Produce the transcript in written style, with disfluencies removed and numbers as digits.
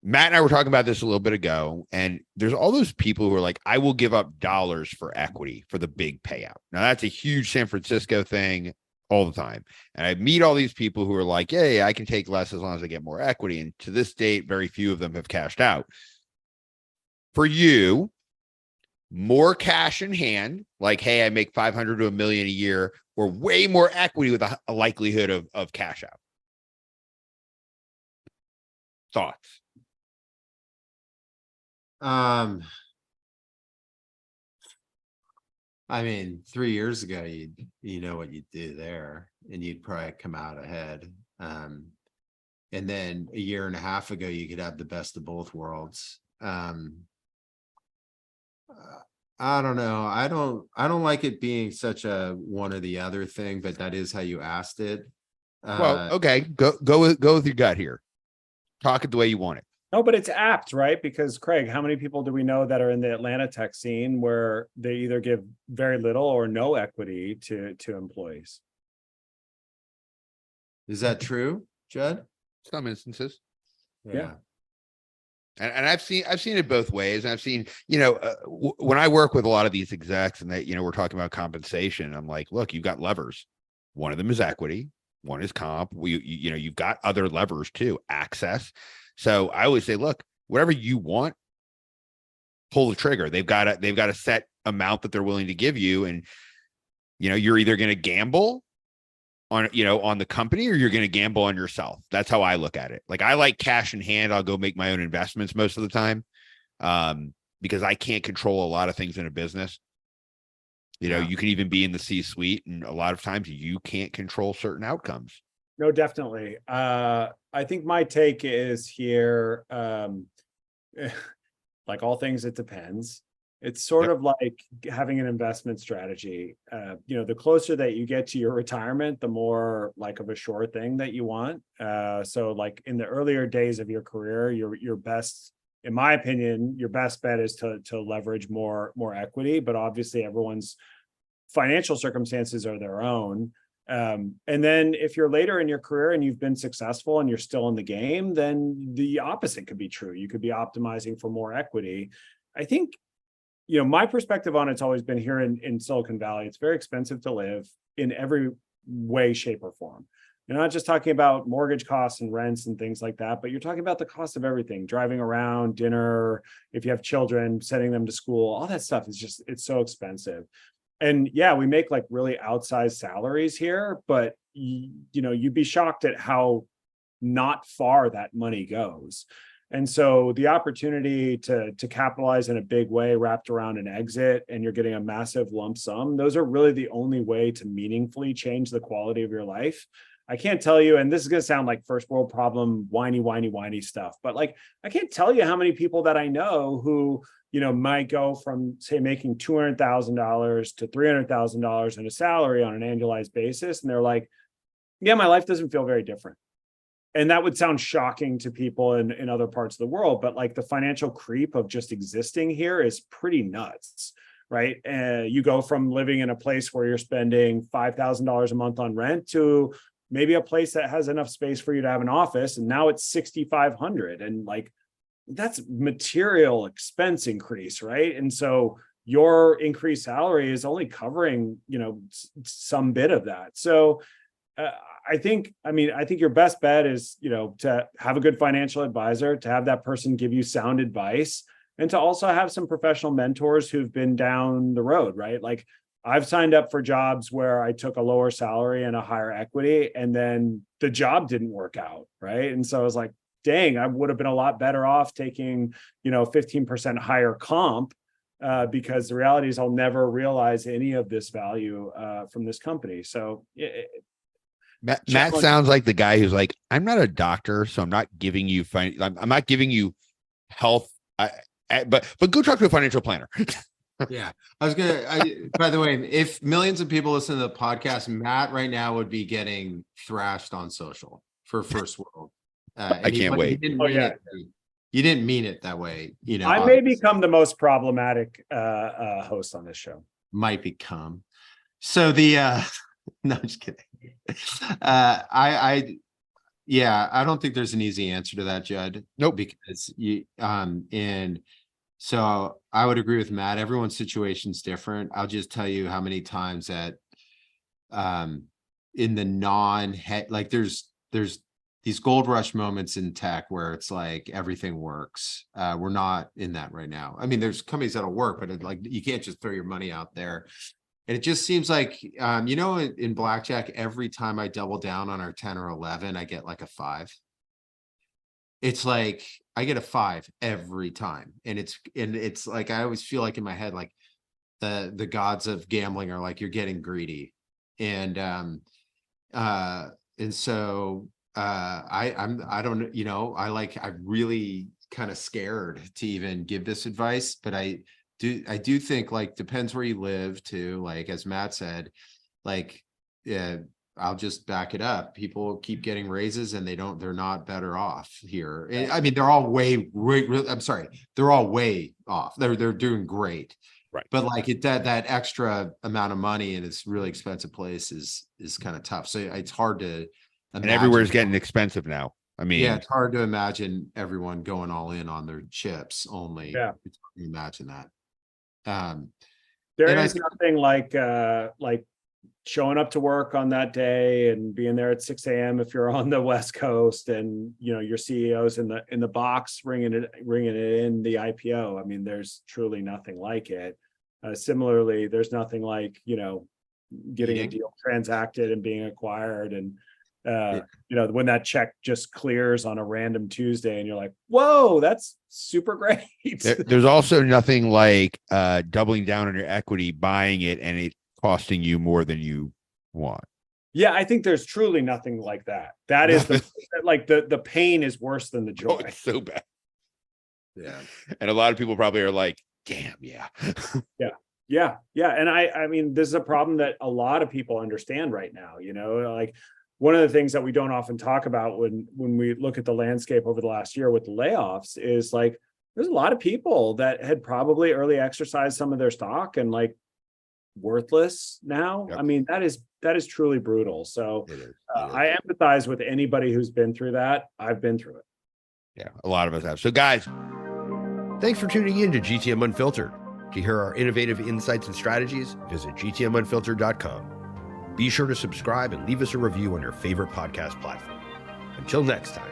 Matt and I were talking about this a little bit ago, and there's all those people who are like, I will give up dollars for equity for the big payout. Now, that's a huge San Francisco thing all the time. And I meet all these people who are like, yeah, I can take less as long as I get more equity. And to this date, very few of them have cashed out. For you, more cash in hand, like, hey, I make 500 to a million a year, or way more equity with a likelihood of cash out. Thoughts? I mean, 3 years ago, you know what you'd do there, and you'd probably come out ahead. And then a year and a half ago, you could have the best of both worlds. I don't know. I don't like it being such a one or the other thing, but that is how you asked it. Well, okay, go with your gut here. Talk it the way you want it. No, but it's apt, right? Because Craig, how many people do we know that are in the Atlanta tech scene where they either give very little or no equity to employees? Is that true, Judd? Some instances. Yeah. And I've seen it both ways. And I've seen, when I work with a lot of these execs and they, we're talking about compensation, I'm like, look, you've got levers. One of them is equity. One is comp. You've got other levers too, access. So I always say, look, whatever you want, pull the trigger. They've got a set amount that they're willing to give you. And, you're either going to gamble on the company or you're going to gamble on yourself. That's how I look at it. Like, I like cash in hand. I'll go make my own investments most of the time, because I can't control a lot of things in a business. You can even be in the C-suite, and a lot of times you can't control certain outcomes. No, definitely. I think my take is here, like all things, it depends. It's sort of like having an investment strategy. The closer that you get to your retirement, the more like of a sure thing that you want. So like in the earlier days of your career, your best, in my opinion, your best bet is to leverage more equity, but obviously everyone's financial circumstances are their own. And then if you're later in your career and you've been successful and you're still in the game, then the opposite could be true. You could be optimizing for more equity. I think, my perspective on it's always been here in Silicon Valley. It's very expensive to live in every way, shape, or form. You're not just talking about mortgage costs and rents and things like that, but you're talking about the cost of everything, driving around, dinner, if you have children, sending them to school, all that stuff is it's so expensive. And yeah, we make like really outsized salaries here, but you'd be shocked at how not far that money goes. And so the opportunity to capitalize in a big way wrapped around an exit, and you're getting a massive lump sum, those are really the only way to meaningfully change the quality of your life. I can't tell you, and this is going to sound like first world problem, whiny stuff, but like, I can't tell you how many people that I know who, might go from, say, making $200,000 to $300,000 in a salary on an annualized basis. And they're like, yeah, my life doesn't feel very different. And that would sound shocking to people in other parts of the world, but like the financial creep of just existing here is pretty nuts, right? You go from living in a place where you're spending $5,000 a month on rent to maybe a place that has enough space for you to have an office, and now it's $6,500, and like that's material expense increase, right? And so your increased salary is only covering, some bit of that. So I think your best bet is, to have a good financial advisor, to have that person give you sound advice, and to also have some professional mentors who've been down the road, right? Like, I've signed up for jobs where I took a lower salary and a higher equity, and then the job didn't work out, right? And so I was like, dang, I would have been a lot better off taking, 15% higher comp, because the reality is I'll never realize any of this value from this company. So Matt sounds like the guy who's like, I'm not a doctor, so I'm not giving you I'm not giving you health, but go talk to a financial planner. Yeah, by the way, if millions of people listen to the podcast, Matt right now would be getting thrashed on social for first world. I can't wait. You didn't mean it that way. I may become the most problematic host on this show. Might become. So no, I'm just kidding. I Yeah, I don't think there's an easy answer to that, Judd. Nope. Because and so I would agree with Matt. Everyone's situation's different. I'll just tell you how many times that in the non-head, like there's these gold rush moments in tech where it's like everything works. We're not in that right now. I mean, there's companies that'll work, but like you can't just throw your money out there. And it just seems like, in blackjack, every time I double down on our 10 or 11, I get like a 5. It's like I get a 5 every time. And it's like I always feel like in my head, like the gods of gambling are like, you're getting greedy. And so I'm really kind of scared to even give this advice, but I do think, like, depends where you live too. Like, as Matt said, like, I'll just back it up. People keep getting raises and they're not better off here. I mean, they're all they're all way off. They're doing great. Right. But like that extra amount of money in this really expensive place is kind of tough. So it's hard to imagine. And everywhere's getting expensive now. I mean, yeah, it's hard to imagine everyone going all in on their chips only. Yeah. It's hard to imagine that. There is nothing like showing up to work on that day and being there at 6 a.m. if you're on the West Coast, and your CEO's in the box ringing it in the IPO. I mean, there's truly nothing like it. Similarly, there's nothing like getting a deal transacted and being acquired, and when that check just clears on a random Tuesday and you're like, whoa, that's super great. There's also nothing like doubling down on your equity, buying it, and it costing you more than you want. Yeah, I think there's truly nothing like that. That is the pain is worse than the joy. Oh, it's so bad. Yeah. And a lot of people probably are like, damn, yeah. Yeah. And I mean, this is a problem that a lot of people understand right now. Like, one of the things that we don't often talk about when we look at the landscape over the last year with the layoffs is, like, there's a lot of people that had probably early exercised some of their stock and, like, worthless now. Yep. I mean, that is truly brutal. So It is. I empathize with anybody who's been through that. I've been through it. Yeah, a lot of us have. So, guys, thanks for tuning in to GTM Unfiltered. To hear our innovative insights and strategies, visit gtmunfiltered.com. Be sure to subscribe and leave us a review on your favorite podcast platform. Until next time.